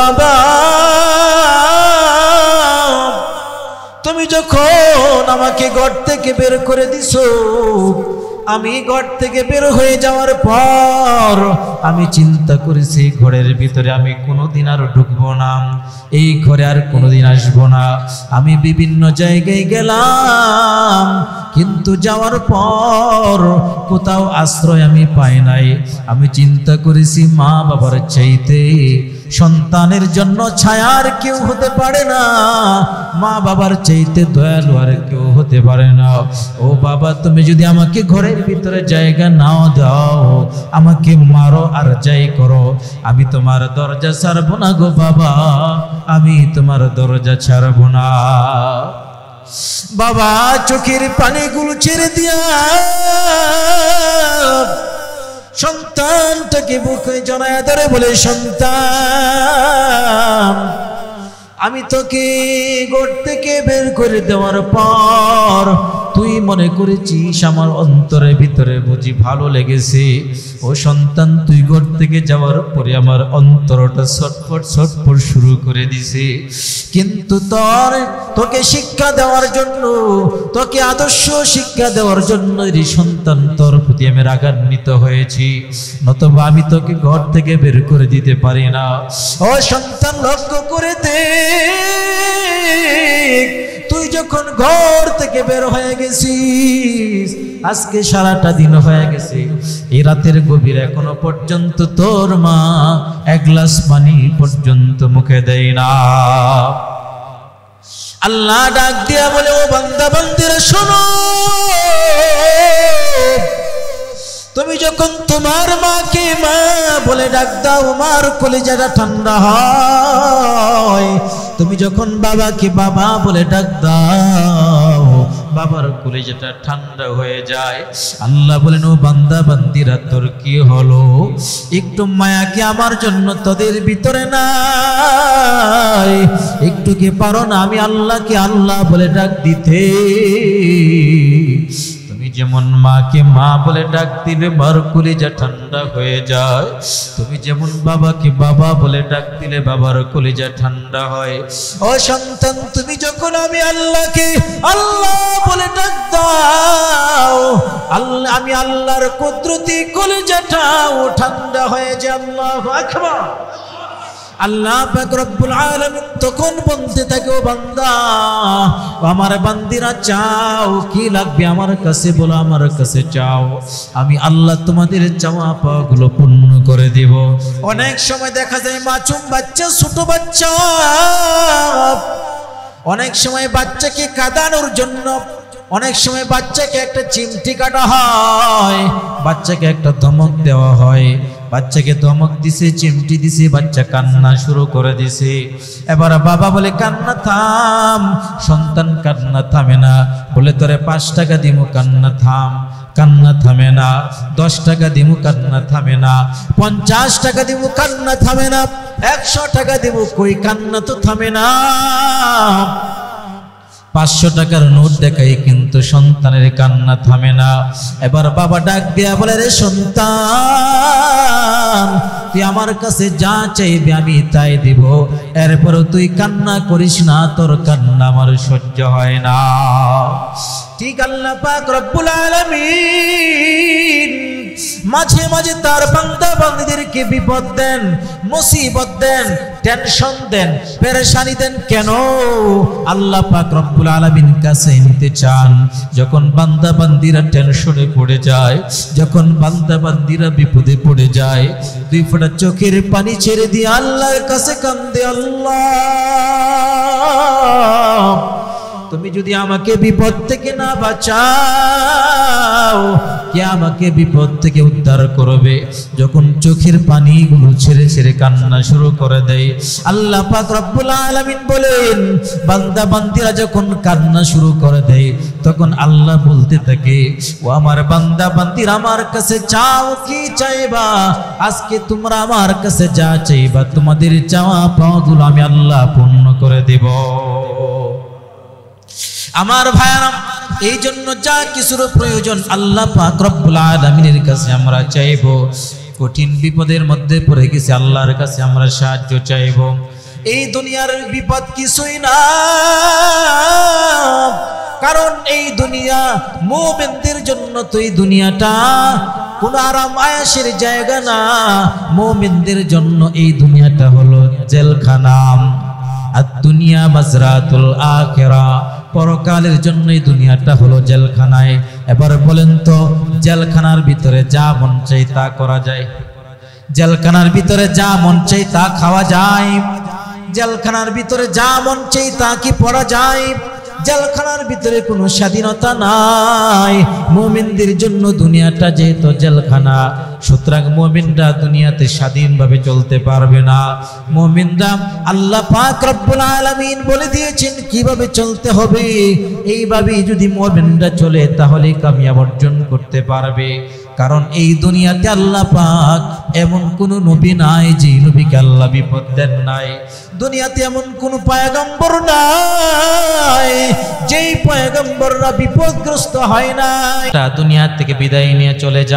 বাবা তুমি যখন আমাকে ঘর থেকে বের করে দিছো, আমি ঘর থেকে বের হয়ে যাওয়ার পর আমি চিন্তা করেছি ঘরের ভিতরে আমি কোনোদিন আর ঢুকবো না, এই ঘরে আর কোনোদিন আসবো না। আমি বিভিন্ন জায়গায় গেলাম, কিন্তু যাওয়ার পর কোথাও আশ্রয় আমি পাই নাই। আমি চিন্তা করেছি মা বাবার চাইতে সন্তানের জন্য ছায়ার কেউ হতে পারে না, মা বাবার চাইতে দয়ালু আর কেউ হতে পারে না। ও বাবা তুমি যদি আমাকে ঘরের ভিতরে জায়গা নাও দাও, আমাকে মারো আর যাই করো, আমি তোমার দরজা ছাড়বো না গো বাবা, আমি তোমার দরজা ছাড়বো না। বাবা চোখের পানিগুলো ছেড়ে দিয়া সন্তানটাকে বুকে জড়ায় ধরে বলে, সন্তান আমি তোকে ঘর থেকে বের করে দেওয়ার পর তুই মনে করেছিস আমার অন্তরের ভিতরে বুঝি ভালো লেগেছে। ও সন্তান তুই ঘর থেকে যাওয়ার পরে আমার অন্তরটা ছটফট ছটফট শুরু করে দিছে, কিন্তু তোকে শিক্ষা দেওয়ার জন্য, তোকে আদর্শ শিক্ষা দেওয়ার জন্য এই সন্তান তোর প্রতি আমি রাগান্বিত হয়েছি, নতুবা আমি তোকে ঘর থেকে বের করে দিতে পারি না। ও সন্তান লক্ষ্য করে দে, তুই যখন ঘর থেকে বের হয়ে গেছিস, আজকে সারাটা দিন হয়ে গেছে, এই রাতের গভীর এখনো পর্যন্ত তোর মা এক গ্লাস পানি পর্যন্ত মুখে দেয় না। আল্লাহ ডাক দিয়া বলে, ও বান্দা বান্দিরা শোনো, তুমি যখন তোমার মাকে মা বলে ডাক দাও, মার কলিজাটা ঠান্ডা হয়। তুমি যখন বাবাকে বাবা বলে ডাক দাও, বাবার কলিজাটা ঠান্ডা হয়ে যায়। আল্লাহ বলেন, ও বান্দা বান্দিরা তোর কি হলো? একটু মায়া কি আমার জন্য তোদের ভিতরে নাই? একটু কি পারো না আমি আল্লাহকে আল্লাহ বলে ডাক দিতে? যেমন মাকে মা বলে ডাক দিলে মার কলিজা ঠান্ডা হয়ে যায়, তুমি যেমন বাবাকে বাবা বলে ডাক দিলে বাবার কলিজা ঠান্ডা হয়। ও সন্তান তুমি যখন আমি আল্লাহকে আল্লাহ বলে ডাক দাও, আল্লাহ আমি আল্লাহর কুদরতি কলিজাটাও ঠান্ডা হয়ে যায়। আল্লাহু আকবার। আল্লাহ পাক রব্বুল আলামিন তখন বলতে থাকে, ও বান্দা আমার বান্দিরা চাও কি লাগবে আমার কাছে বলো, আমার কাছে চাও, আমি আল্লাহ তোমাদের চাওয়া পাওয়াগুলো পূর্ণ করে দেব। অনেক সময় দেখা যায় মাসুম বাচ্চা, ছোট বাচ্চা, অনেক সময় বাচ্চাকে কাঁদানোর জন্য, অনেক সময় বাচ্চাকে একটা চিমটি কাটা হয়, বাচ্চাকে একটা ধমক দেওয়া হয়, বাচ্চাকে ধমক দিছে, চিমটি দিছে, বাচ্চা কান্না শুরু করে দিছে। এবার বাবা বলে কান্না থাম, সন্তান কান্না থামে না, বলে তোরে 5 টাকা দিমু, কান্না থাম, কান্না থামে না, 10 টাকা দিমু, কান্না থামে না, 50 টাকা দিমু, কান্না থামে না, 100 টাকা দিমু, কই কান্না তো থামে না। 500 টাকার নোট দেখাই কিন্তু সন্তানের কান্না থামে না। এবার বাবা ডাক দিয়া বলে, রে সন্তান তুই আমার কাছে যা চাইবি আমি তাই দিব, এরপরও তুই কান্না করিস না, তোর কান্না আমার সহ্য হয় না। ঠিক আল্লাহ পাক রব্বুল আলামিন মাঝে মাঝে তার বান্দা বান্দীদেরকে বিপদ দেন, মুসিবত দেন, টেনশন দেন, পেরেশানি দেন। কেন? আল্লাহ পাক রব্বুল আলামিন কাছে নিতে চান। যখন বান্দা বান্দীরা টেনশনে পড়ে যায়, যখন বান্দা বান্দীরা বিপদে পড়ে যায়, 2 ফোঁটা চোখের পানি ছেড়ে দিয়ে আল্লাহর কাছে কান্দে, আল্লাহ তুমি যদি আমাকে বিপদ থেকে না বাঁচাও, কে আমাকে বিপদ থেকে উদ্ধার করবে? যখন চোখের পানিগুলো ছেড়ে ছেড়ে কান্না শুরু করে দেয়, আল্লাহ পাক রব্বুল আলামিন বলেন, বান্দা বান্দীরা যখন কান্না শুরু করে দেয়, তখন আল্লাহ বলতে থাকে, ও আমার বান্দা বান্দীরা আমার কাছে চাও কি চাইবা? আজকে তোমরা আমার কাছে যা চাইবা, তোমাদের চাওয়া পাওয়াগুলো আমি আল্লাহ পূর্ণ করে দেব। আমার ভাইরা, এই জন্য যা কিছুর প্রয়োজন আল্লাহ পাক রব্বুল আলামিনের কাছে আমরা চাইব। কঠিন বিপদের মধ্যে পড়ে গেছি, আল্লাহর কাছে আমরা সাহায্য চাইব। এই দুনিয়ার বিপদ কিছুই না, কারণ এই দুনিয়া মুমিনদের জন্য তো এই দুনিয়াটা কোন আরাম আয়েশের জায়গা না। মুমিনদের জন্য এই দুনিয়াটা হলো জেলখানা। আর দুনিয়া মাজরাতুল আখিরা, পরকালের জন্য এই দুনিয়াটা হলো জেলখানায়। এবার বলেন তো, জেলখানার ভিতরে যা মন চাই তা করা যায়? জেলখানার ভিতরে যা মন চাই তা খাওয়া যায়? জেলখানার ভিতরে যা মন চাই তা কি পড়া যায়? জেলখানার ভিতরে কোনো স্বাধীনতা নাই। মুমিনদের জন্য দুনিয়াটা যেহেতু জেলখানা, সুতরাং মুমিনরা দুনিয়াতে স্বাধীনভাবে চলতে পারবে না। মুমিনরা আল্লাহ পাক রব্বুল আলামিন বলে দিয়েছেন কিভাবে চলতে হবে। এইভাবেই যদি মুমিনরা চলে তাহলে কামিয়াব অর্জন করতে পারবে। কারণ এই দুনিয়াতে আল্লাহ পাক এমন কোন নবী নাই যে নবীকে আল্লাহ বিপদ দেন নাই। দুনিয়াতে এমন কোন পয়গম্বর নাই যেই পয়গম্বররা বিপদগ্রস্ত হয় না। দুনিয়া থেকে বিদায় নিয়ে চলে যায়।